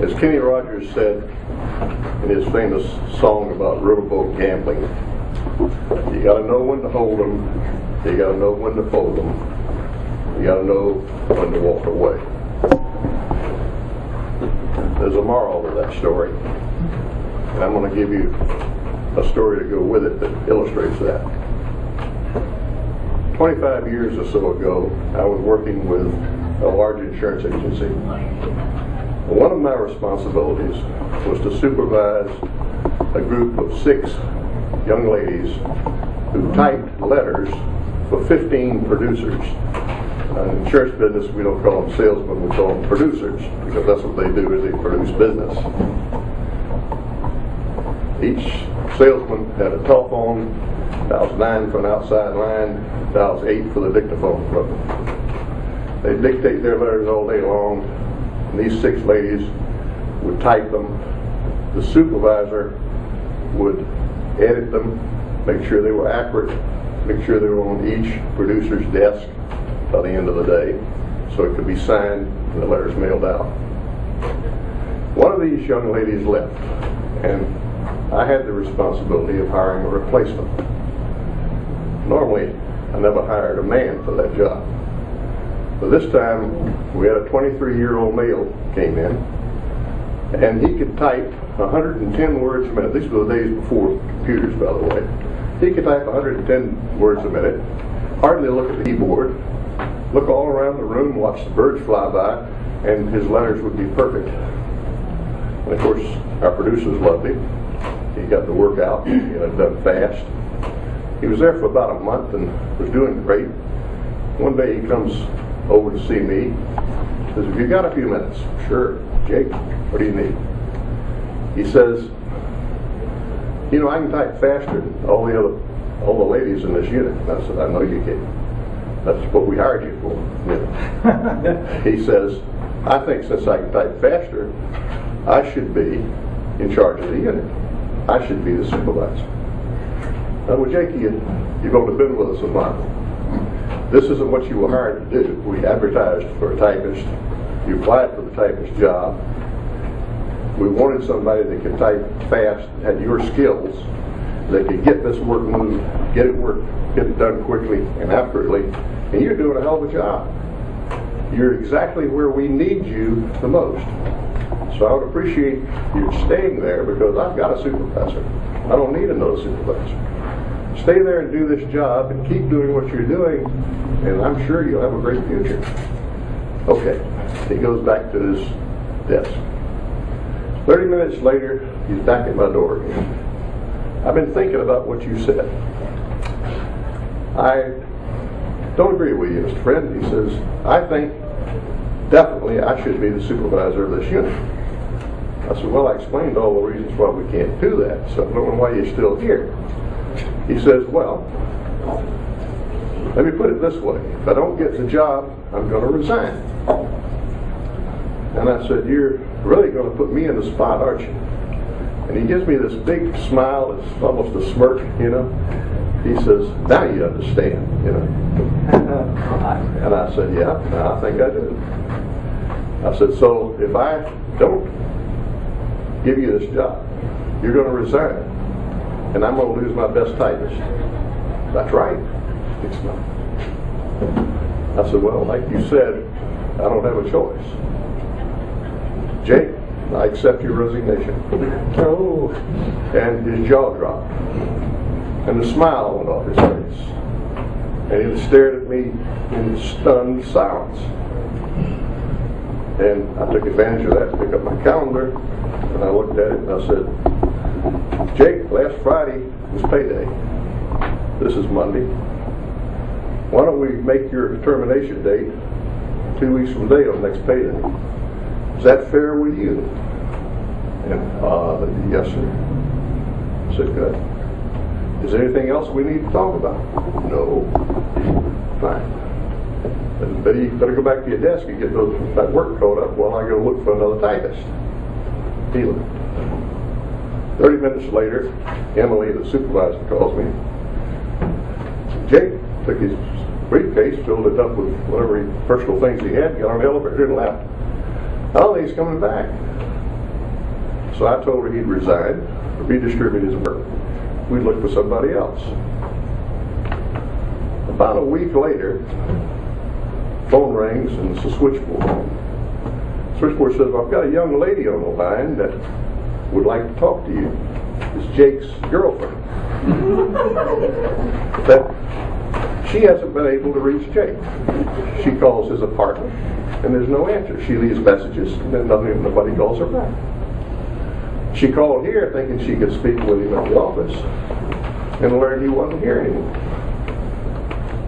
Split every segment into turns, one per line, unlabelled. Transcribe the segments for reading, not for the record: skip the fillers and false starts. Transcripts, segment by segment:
As Kenny Rogers said in his famous song about riverboat gambling, you got to know when to hold them, you got to know when to fold them, you got to know when to walk away. There's a moral to that story, and I'm going to give you a story to go with it that illustrates that. 25 years or so ago, I was working with a large insurance agency. One of my responsibilities was to supervise a group of 6 young ladies who typed letters for 15 producers. In the insurance business, we don't call them salesmen, we call them producers, because that's what they do, is they produce business. Each salesman had a telephone, dials 9 for an outside line, dials 8 for the dictaphone equipment. They dictate their letters all day long, and these 6 ladies would type them. The supervisor would edit them, make sure they were accurate, make sure they were on each producer's desk by the end of the day, so it could be signed and the letters mailed out. One of these young ladies left, and I had the responsibility of hiring a replacement. Normally, I never hired a man for that job. But this time, we had a 23-year-old male came in, and he could type 110 words a minute. These were the days before computers, by the way. He could type 110 words a minute, hardly look at the keyboard, look all around the room, watch the birds fly by, and his letters would be perfect. And of course, our producers loved him. He got the work out, done fast. He was there for about a month and was doing great. One day he comes over to see me. He says, "Have you got a few minutes?" "Sure." "Jake, what do you need?" He says, "I can type faster than all the ladies in this unit." And I said, "I know you can. That's what we hired you for." He says, "I think since I can type faster, I should be in charge of the unit. I should be the supervisor." Well, Jake, you've only been with us a month. This isn't what you were hired to do. We advertised for a typist. You applied for the typist job. We wanted somebody that could type fast, had your skills, that could get this work moved, get it done quickly and accurately, and you're doing a hell of a job. You're exactly where we need you the most. So I would appreciate you staying there, because I've got a supervisor. I don't need another supervisor. Stay there and do this job and keep doing what you're doing, and I'm sure you'll have a great future. Okay. He goes back to his desk. 30 minutes later, he's back at my door again. "I've been thinking about what you said. I don't agree with you, Mr. Friend." He says, "I think definitely I should be the supervisor of this unit." I said, "Well, I explained all the reasons why we can't do that, so I don't know why you're still here." He says, "Well, let me put it this way. If I don't get the job, I'm going to resign." And I said, "You're really going to put me in the spot, aren't you?" And he gives me this big smile. It's almost a smirk, He says, "Now you understand, And I said, "Yeah, I think I do." I said, "So if I don't give you this job, you're going to resign, and I'm going to lose my best typist." "That's right." He smiled. I said, "Well, like you said, I don't have a choice. Jake, I accept your resignation." Oh. And his jaw dropped, and the smile went off his face, and he stared at me in stunned silence. And I took advantage of that to pick up my calendar, and I looked at it and I said, "Jake, last Friday was payday. This is Monday. Why don't we make your termination date 2 weeks from today on next payday? Is that fair with you?" And "Yes, sir." I said, "Good. Is there anything else we need to talk about?" "No." "Fine. But you better go back to your desk and get that work caught up while I go look for another typist." He left. 30 minutes later, Emily, the supervisor, calls me. Jake took his briefcase, filled it up with whatever personal things he had, got on the elevator and left. "Oh, he's coming back." So I told her he'd resign, redistribute his work. We'd look for somebody else. About a week later, phone rings and it's the switchboard. Switchboard says, well, I've got a young lady on the line that would like to talk to you. It's Jake's girlfriend. That she hasn't been able to reach Jake. She calls his apartment and there's no answer. She leaves messages and then nobody calls her back. She called here thinking she could speak with him at the office and learned he wasn't here anymore.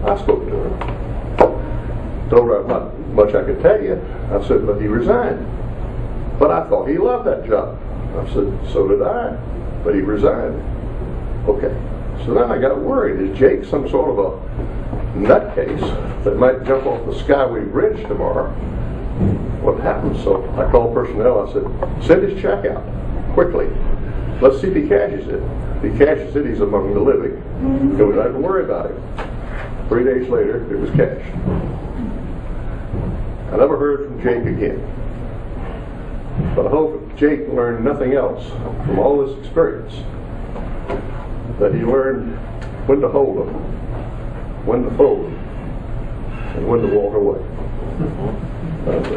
I spoke to her. Told her how much I could tell you. I said, but he resigned. But I thought he loved that job. I said, so did I. But he resigned. Okay. So then I got worried. Is Jake some sort of a nutcase that might jump off the Skyway Bridge tomorrow? What happened? So I called personnel. I said, send his check out quickly. Let's see if he cashes it. If he cashes it, he's among the living. And we don't have to worry about it. 3 days later, it was cashed. I never heard from Jake again. But I hope if Jake learned nothing else from all this experience, that he learned when to hold them, when to fold them, and when to walk away. That's